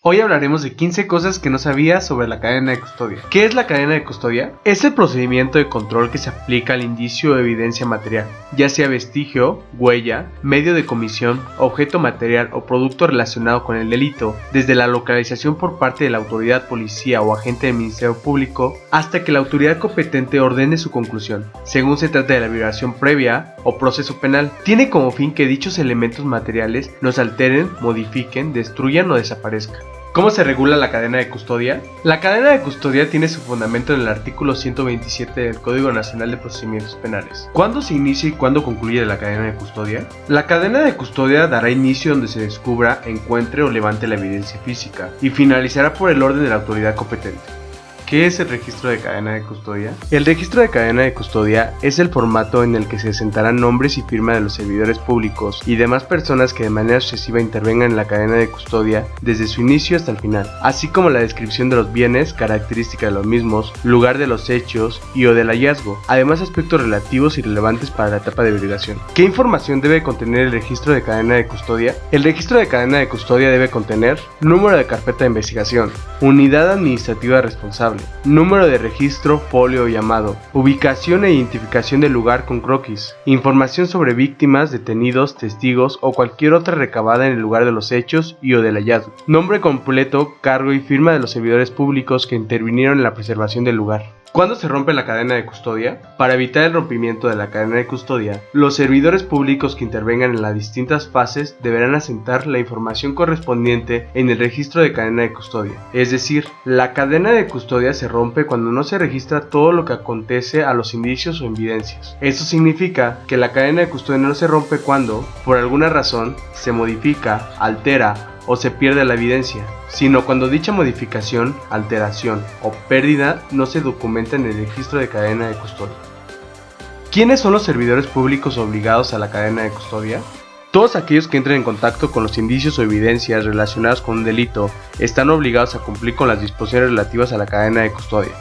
Hoy hablaremos de 15 cosas que no sabías sobre la cadena de custodia. ¿Qué es la cadena de custodia? Es el procedimiento de control que se aplica al indicio o evidencia material, ya sea vestigio, huella, medio de comisión, objeto material o producto relacionado con el delito, desde la localización por parte de la autoridad policía o agente del Ministerio Público, hasta que la autoridad competente ordene su conclusión, según se trate de la violación previa o proceso penal. Tiene como fin que dichos elementos materiales no se alteren, modifiquen, destruyan o desaparezcan. ¿Cómo se regula la cadena de custodia? La cadena de custodia tiene su fundamento en el artículo 127 del Código Nacional de Procedimientos Penales. ¿Cuándo se inicia y cuándo concluye la cadena de custodia? La cadena de custodia dará inicio donde se descubra, encuentre o levante la evidencia física y finalizará por el orden de la autoridad competente. ¿Qué es el registro de cadena de custodia? El registro de cadena de custodia es el formato en el que se sentarán nombres y firma de los servidores públicos y demás personas que de manera sucesiva intervengan en la cadena de custodia desde su inicio hasta el final, así como la descripción de los bienes, características de los mismos, lugar de los hechos y o del hallazgo, además aspectos relativos y relevantes para la etapa de verificación. ¿Qué información debe contener el registro de cadena de custodia? El registro de cadena de custodia debe contener número de carpeta de investigación, unidad administrativa responsable, número de registro, folio o llamado, ubicación e identificación del lugar con croquis, información sobre víctimas, detenidos, testigos o cualquier otra recabada en el lugar de los hechos y o del hallazgo, nombre completo, cargo y firma de los servidores públicos que intervinieron en la preservación del lugar. ¿Cuándo se rompe la cadena de custodia? Para evitar el rompimiento de la cadena de custodia, los servidores públicos que intervengan en las distintas fases deberán asentar la información correspondiente en el registro de cadena de custodia. Es decir, la cadena de custodia se rompe cuando no se registra todo lo que acontece a los indicios o evidencias. Esto significa que la cadena de custodia no se rompe cuando, por alguna razón, se modifica, altera o se pierde la evidencia, sino cuando dicha modificación, alteración o pérdida no se documenta en el registro de cadena de custodia. ¿Quiénes son los servidores públicos obligados a la cadena de custodia? Todos aquellos que entren en contacto con los indicios o evidencias relacionados con un delito están obligados a cumplir con las disposiciones relativas a la cadena de custodia.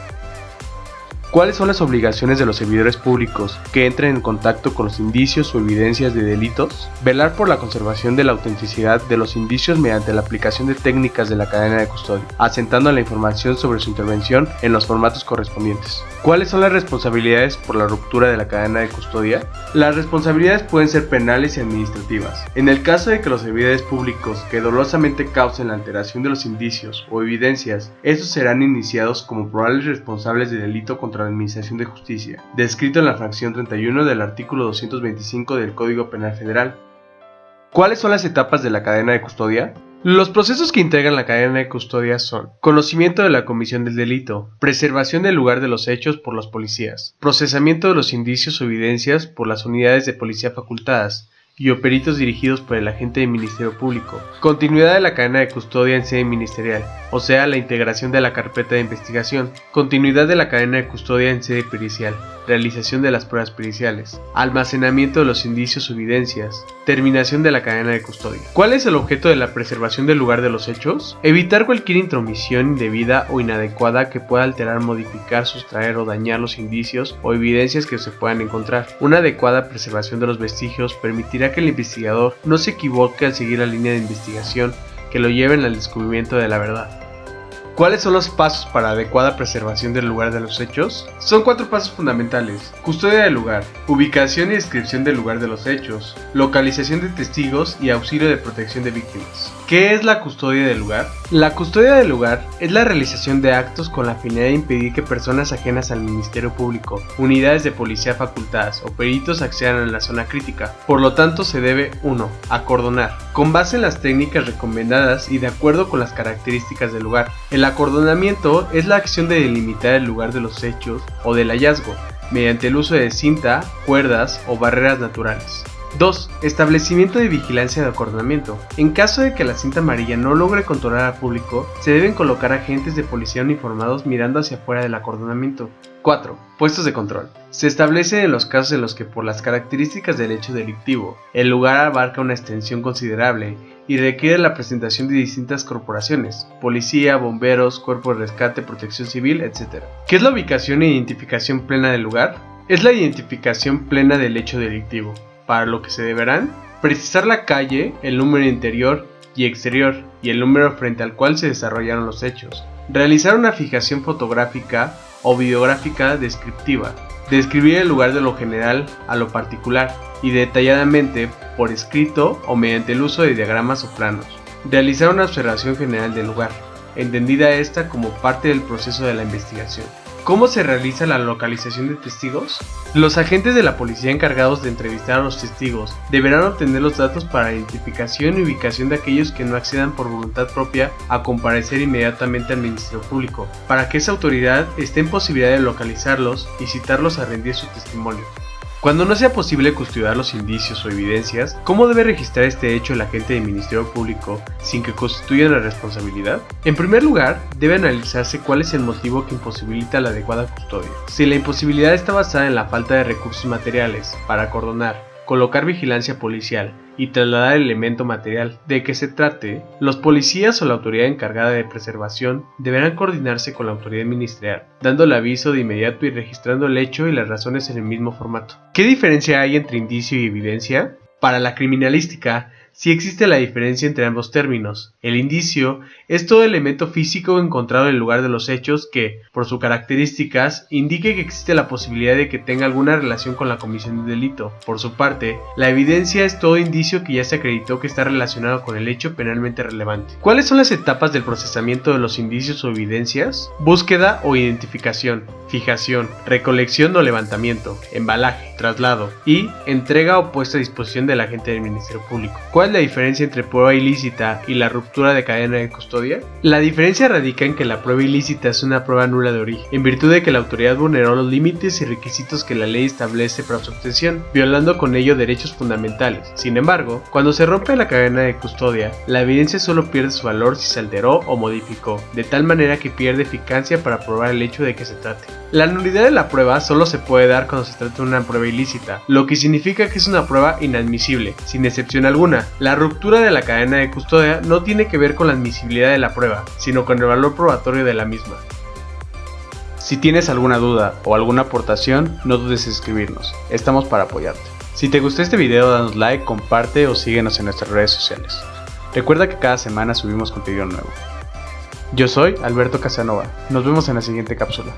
¿Cuáles son las obligaciones de los servidores públicos que entren en contacto con los indicios o evidencias de delitos? Velar por la conservación de la autenticidad de los indicios mediante la aplicación de técnicas de la cadena de custodia, asentando la información sobre su intervención en los formatos correspondientes. ¿Cuáles son las responsabilidades por la ruptura de la cadena de custodia? Las responsabilidades pueden ser penales y administrativas. En el caso de que los servidores públicos que dolosamente causen la alteración de los indicios o evidencias, estos serán iniciados como probables responsables de delito contra la Administración de Justicia, descrito en la fracción 31 del artículo 225 del Código Penal Federal. ¿Cuáles son las etapas de la cadena de custodia? Los procesos que integran la cadena de custodia son: conocimiento de la comisión del delito, preservación del lugar de los hechos por los policías, procesamiento de los indicios o evidencias por las unidades de policía facultadas y o peritos dirigidos por el agente del Ministerio Público, continuidad de la cadena de custodia en sede ministerial, o sea, la integración de la carpeta de investigación, continuidad de la cadena de custodia en sede pericial, realización de las pruebas periciales, almacenamiento de los indicios o evidencias, terminación de la cadena de custodia. ¿Cuál es el objeto de la preservación del lugar de los hechos? Evitar cualquier intromisión indebida o inadecuada que pueda alterar, modificar, sustraer o dañar los indicios o evidencias que se puedan encontrar. Una adecuada preservación de los vestigios permitirá que el investigador no se equivoque al seguir la línea de investigación que lo lleven al descubrimiento de la verdad. ¿Cuáles son los pasos para adecuada preservación del lugar de los hechos? Son 4 pasos fundamentales: custodia del lugar, ubicación y descripción del lugar de los hechos, localización de testigos y auxilio de protección de víctimas. ¿Qué es la custodia del lugar? La custodia del lugar es la realización de actos con la finalidad de impedir que personas ajenas al Ministerio Público, unidades de policía facultadas o peritos accedan a la zona crítica. Por lo tanto, se debe 1. Acordonar, con base en las técnicas recomendadas y de acuerdo con las características del lugar. El acordonamiento es la acción de delimitar el lugar de los hechos o del hallazgo, mediante el uso de cinta, cuerdas o barreras naturales. 2. Establecimiento de vigilancia de acordonamiento. En caso de que la cinta amarilla no logre controlar al público, se deben colocar agentes de policía uniformados mirando hacia afuera del acordonamiento. 4. Puestos de control. Se establece en los casos en los que por las características del hecho delictivo, el lugar abarca una extensión considerable y requiere la presentación de distintas corporaciones, policía, bomberos, cuerpo de rescate, protección civil, etc. ¿Qué es la ubicación e identificación plena del lugar? Es la identificación plena del hecho delictivo, para lo que se deberán precisar la calle, el número interior y exterior y el número frente al cual se desarrollaron los hechos. Realizar una fijación fotográfica o videográfica descriptiva. Describir el lugar de lo general a lo particular y detalladamente por escrito o mediante el uso de diagramas o planos. Realizar una observación general del lugar, entendida esta como parte del proceso de la investigación. ¿Cómo se realiza la localización de testigos? Los agentes de la policía encargados de entrevistar a los testigos deberán obtener los datos para la identificación y ubicación de aquellos que no accedan por voluntad propia a comparecer inmediatamente al Ministerio Público, para que esa autoridad esté en posibilidad de localizarlos y citarlos a rendir su testimonio. Cuando no sea posible custodiar los indicios o evidencias, ¿cómo debe registrar este hecho el agente del Ministerio Público sin que constituya una responsabilidad? En primer lugar, debe analizarse cuál es el motivo que imposibilita la adecuada custodia. Si la imposibilidad está basada en la falta de recursos materiales para acordonar, colocar vigilancia policial y trasladar el elemento material de que se trate, los policías o la autoridad encargada de preservación deberán coordinarse con la autoridad ministerial, dándole aviso de inmediato y registrando el hecho y las razones en el mismo formato. ¿Qué diferencia hay entre indicio y evidencia? Para la criminalística, sí existe la diferencia entre ambos términos. El indicio es todo elemento físico encontrado en el lugar de los hechos que, por sus características, indique que existe la posibilidad de que tenga alguna relación con la comisión del delito. Por su parte, la evidencia es todo indicio que ya se acreditó que está relacionado con el hecho penalmente relevante. ¿Cuáles son las etapas del procesamiento de los indicios o evidencias? Búsqueda o identificación, fijación, recolección o levantamiento, embalaje, traslado y entrega o puesta a disposición del agente del Ministerio Público. ¿Cuál es la diferencia entre prueba ilícita y la ruptura de cadena de custodia? La diferencia radica en que la prueba ilícita es una prueba nula de origen, en virtud de que la autoridad vulneró los límites y requisitos que la ley establece para su obtención, violando con ello derechos fundamentales. Sin embargo, cuando se rompe la cadena de custodia, la evidencia solo pierde su valor si se alteró o modificó, de tal manera que pierde eficacia para probar el hecho de que se trate. La nulidad de la prueba solo se puede dar cuando se trata de una prueba ilícita, lo que significa que es una prueba inadmisible, sin excepción alguna. La ruptura de la cadena de custodia no tiene que ver con la admisibilidad de la prueba, sino con el valor probatorio de la misma. Si tienes alguna duda o alguna aportación, no dudes en escribirnos, estamos para apoyarte. Si te gustó este video, danos like, comparte o síguenos en nuestras redes sociales. Recuerda que cada semana subimos contenido nuevo. Yo soy Alberto Casanova, nos vemos en la siguiente cápsula.